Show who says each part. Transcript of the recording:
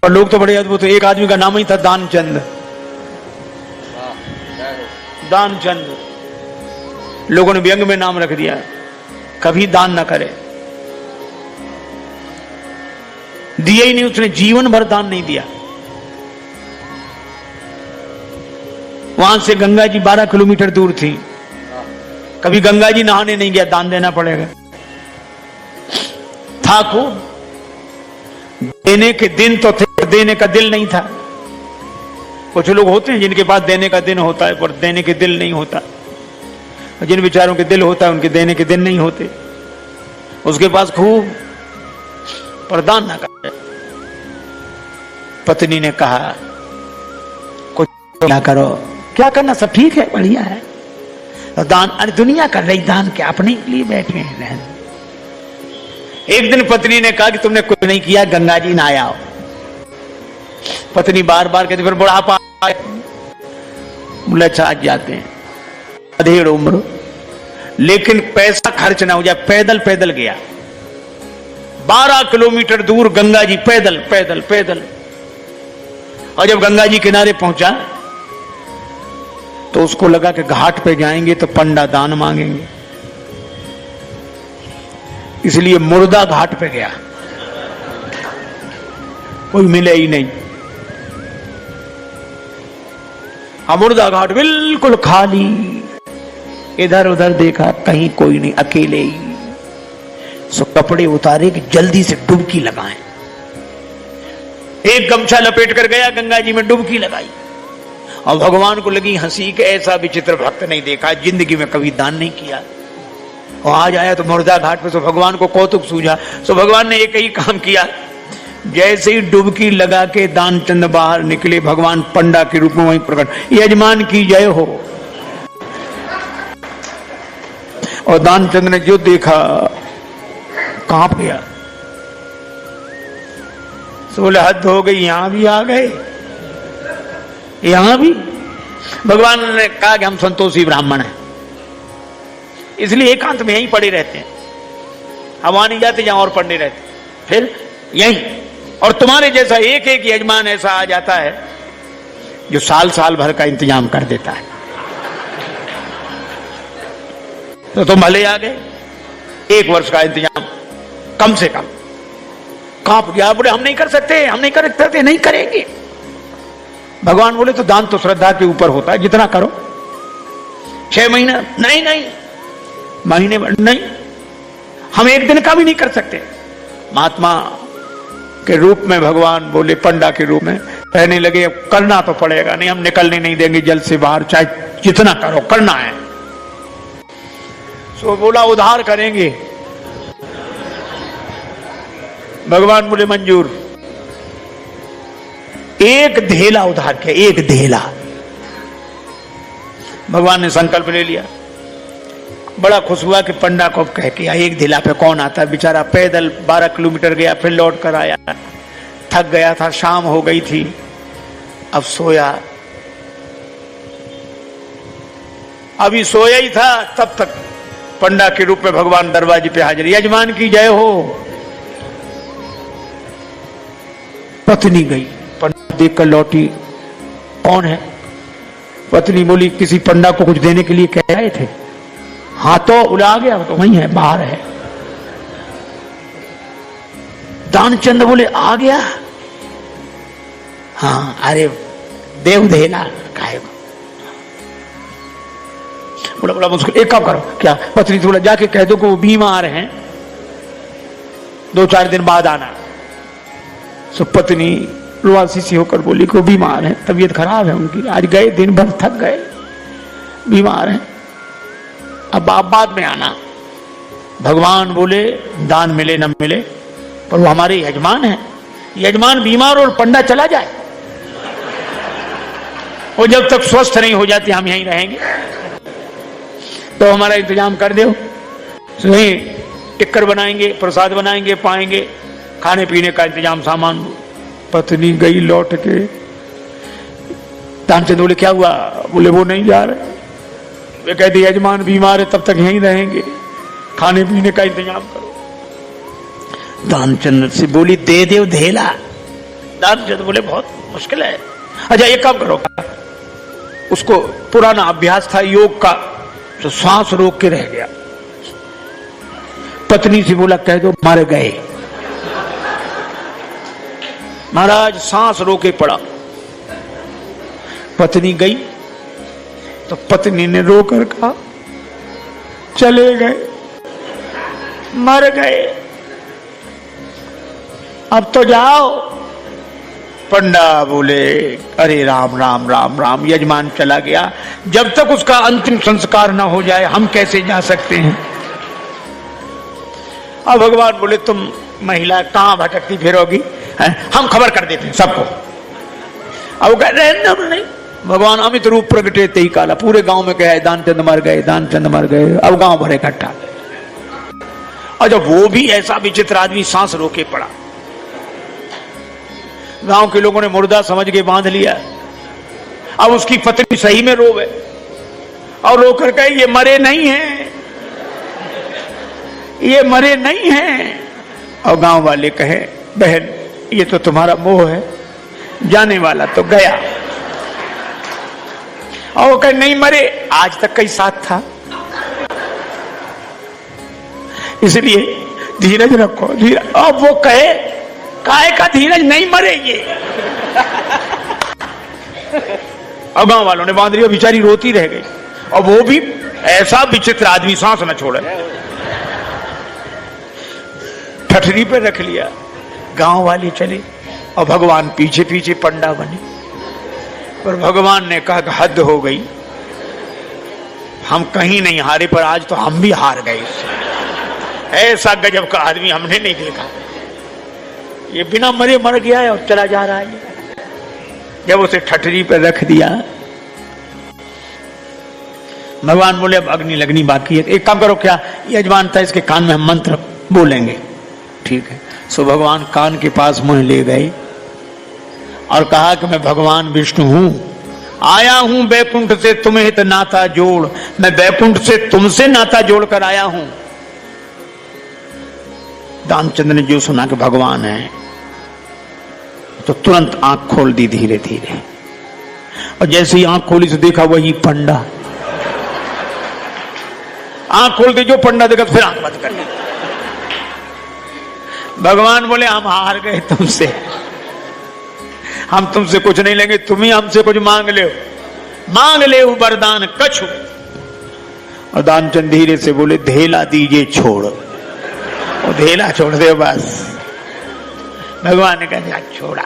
Speaker 1: और लोग तो बड़े अद्भुत। एक आदमी का नाम ही था दानचंद। दानचंद लोगों ने व्यंग में नाम रख दिया, कभी दान ना करे। दिया ही नहीं उसने, जीवन भर दान नहीं दिया। वहां से गंगा जी 12 किलोमीटर दूर थी, कभी गंगा जी नहाने नहीं गया, दान देना पड़ेगा। था खूब, देने के दिन तो थे, देने का दिल नहीं था। कुछ लोग होते हैं जिनके पास देने का दिन होता है पर देने के दिल नहीं होता, और जिन बेचारों के दिल होता है उनके देने के दिन नहीं होते। उसके पास खूब, पर दान ना करे। पत्नी ने कहा कुछ क्या करो, क्या करना, सब ठीक है, बढ़िया है। तो दान, अरे दुनिया कर रही दान, क्या अपने लिए बैठे हैं। एक दिन पत्नी ने कहा कि तुमने कुछ नहीं किया, गंगा जी नहाए आओ। पत्नी बार बार कहती, फिर बुढ़ापा बोले अच्छा आज जाते हैं, अधेड़ उम्र, लेकिन पैसा खर्च ना हो जाए। पैदल पैदल गया 12 किलोमीटर दूर गंगा जी, पैदल पैदल पैदल। और जब गंगा जी किनारे पहुंचा तो उसको लगा कि घाट पे जाएंगे तो पंडा दान मांगेंगे, इसलिए मुर्दा घाट पे गया, कोई मिले ही नहीं। मुर्दा घाट बिल्कुल खाली, इधर उधर देखा, कहीं कोई नहीं, अकेले ही। सो कपड़े उतारे कि जल्दी से डुबकी लगाएं। एक गमछा लपेट कर गया, गंगा जी में डुबकी लगाई। और भगवान को लगी हंसी कि ऐसा विचित्र भक्त नहीं देखा, जिंदगी में कभी दान नहीं किया। और आज आया तो मुर्दा घाट पे, तो भगवान को कौतुक सूझा। सो भगवान ने एक ही काम किया, जैसे ही डुबकी लगा के दानचंद बाहर निकले, भगवान पंडा के रूप में वहीं प्रकट, यजमान की जय हो। और दानचंद ने जो देखा कांप गया। बोले हद हो गई, यहां भी आ गए, यहां भी। भगवान ने कहा कि हम संतोषी ब्राह्मण हैं, इसलिए एकांत में यहीं पड़े रहते हैं, हम वहां नहीं जाते जहां और पढ़ने रहते, फिर यहीं। और तुम्हारे जैसा एक एक यजमान ऐसा आ जाता है जो साल साल भर का इंतजाम कर देता है। तो तुम भले आ गए, 1 वर्ष का इंतजाम कम से कम। कांप गया, बोले हम नहीं कर सकते, हम नहीं कर सकते, नहीं करेंगे। भगवान बोले तो दान तो श्रद्धा के ऊपर होता है, जितना करो। 6 महीना नहीं, नहीं महीने नहीं, हम 1 दिन का भी नहीं कर सकते। महात्मा के रूप में भगवान बोले, पंडा के रूप में कहने लगे, अब करना तो पड़ेगा, नहीं हम निकलने नहीं देंगे जल से बाहर, चाहे जितना करो, करना है। सो बोला उधार करेंगे। भगवान बोले मंजूर। 1 धेला उधार किया, 1 धेला। भगवान ने संकल्प ले लिया। बड़ा खुश हुआ कि पंडा को कह के 1 धेला पे कौन आता है, बेचारा पैदल 12 किलोमीटर गया, फिर लौट कर आया, थक गया था, शाम हो गई थी, अब सोया। अभी सोया ही था, तब तक पंडा के रूप में भगवान दरवाजे पे हाजिर, यजमान की जय हो। पत्नी गई, पंडा देखकर लौटी, कौन है? पत्नी बोली किसी पंडा को कुछ देने के लिए कह रहे थे। हाँ तो उड़ा गया, तो वही है, बाहर है। दानचंद बोले आ गया? हाँ, अरे देव देना खाएगा। बोला बोला मुझको एक काम करो, क्या? पत्नी से बोला जाके कह दो कि वो बीमार हैं, 2-4 दिन बाद आना। सो पत्नी रुआसी सी होकर बोली कि वो बीमार है, तबीयत खराब है उनकी, आज गए, दिन भर थक गए, बीमार हैं, अब आप बाद में आना। भगवान बोले दान मिले न मिले, पर वो हमारे यजमान हैं, यजमान बीमार और पंडा चला जाए, और जब तक स्वस्थ नहीं हो जाते हम यहीं रहेंगे, तो हमारा इंतजाम कर दो। वहीं टिक्कर बनाएंगे, प्रसाद बनाएंगे, पाएंगे, खाने पीने का इंतजाम, सामान। पत्नी गई लौट के, तानचंद बोले क्या हुआ? बोले वो नहीं जा रहे, वे कहते यजमान बीमार है, तब तक यहीं रहेंगे, खाने पीने का इंतजाम करो। दानचंद से बोली दे दे धेला, दानचंद बोले बहुत मुश्किल है। अच्छा एक काम करो, उसको पुराना अभ्यास था योग का, तो सांस रोक के रह गया। पत्नी से बोला कह दो मर गए। महाराज सांस रोके पड़ा। पत्नी गई तो पत्नी ने रोकर कहा चले गए, मर गए, अब तो जाओ। पंडा बोले अरे राम राम राम राम, यजमान चला गया, जब तक उसका अंतिम संस्कार ना हो जाए हम कैसे जा सकते हैं। अब भगवान बोले तुम महिला कहां भटकती फिरोगी, हम खबर कर देते हैं सबको। अब कह रहे नहीं, भगवान अमित रूप प्रगटे ते ही काला, पूरे गांव में कहा दानचंद मर गए, दानचंद मर गए। अब गांव भरे इकट्ठा। और जब वो भी ऐसा विचित्र आदमी सांस रोके पड़ा, गांव के लोगों ने मुर्दा समझ के बांध लिया। अब उसकी पत्नी सही में रोवे और रोकर कहे ये मरे नहीं हैं, ये मरे नहीं हैं। और गांव वाले कहे बहन ये तो तुम्हारा मोह है, जाने वाला तो गया। और वो कहे नहीं मरे, आज तक कई साथ था, इसलिए धीरज रखो धीरज। अब वो कहे काहे का धीरज, नहीं मरे ये। अब गांव वालों ने बांध लिया, बेचारी रोती रह गई। और वो भी ऐसा विचित्र आदमी सांस न छोड़े, ठठरी पे रख लिया। गांव वाले चले और भगवान पीछे पीछे पंडा बने। पर भगवान ने कहा कि हद हो गई, हम कहीं नहीं हारे पर आज तो हम भी हार गए। ऐसा गजब का आदमी हमने नहीं देखा, ये बिना मरे मर गया है और चला जा रहा है। जब उसे ठठरी पर रख दिया, भगवान बोले अब अग्नि लगनी बाकी है, एक काम करो, क्या यजमान था इसके कान में हम मंत्र बोलेंगे, ठीक है। सो भगवान कान के पास मुंह ले गए और कहा कि मैं भगवान विष्णु हूं, आया हूं बैकुंठ से तुम्हें हित नाता जोड़, मैं बैकुंठ से तुमसे नाता जोड़कर आया हूं। दानचंद ने जो सुना कि भगवान है तो तुरंत आंख खोल दी धीरे धीरे, और जैसे ही आंख खोली तो देखा वही पंडा। आंख खोल के जो पंडा देखा तो फिर आंख बंद कर ली। भगवान बोले हम हार गए तुमसे, हम तुमसे कुछ नहीं लेंगे, तुम ही हमसे कुछ मांग ले, मांग ले वरदान कछु। और दानचंद धीरे से बोले धेला दीजिए छोड़, वो धेला छोड़ दे बस। भगवान ने कहा छोड़ा।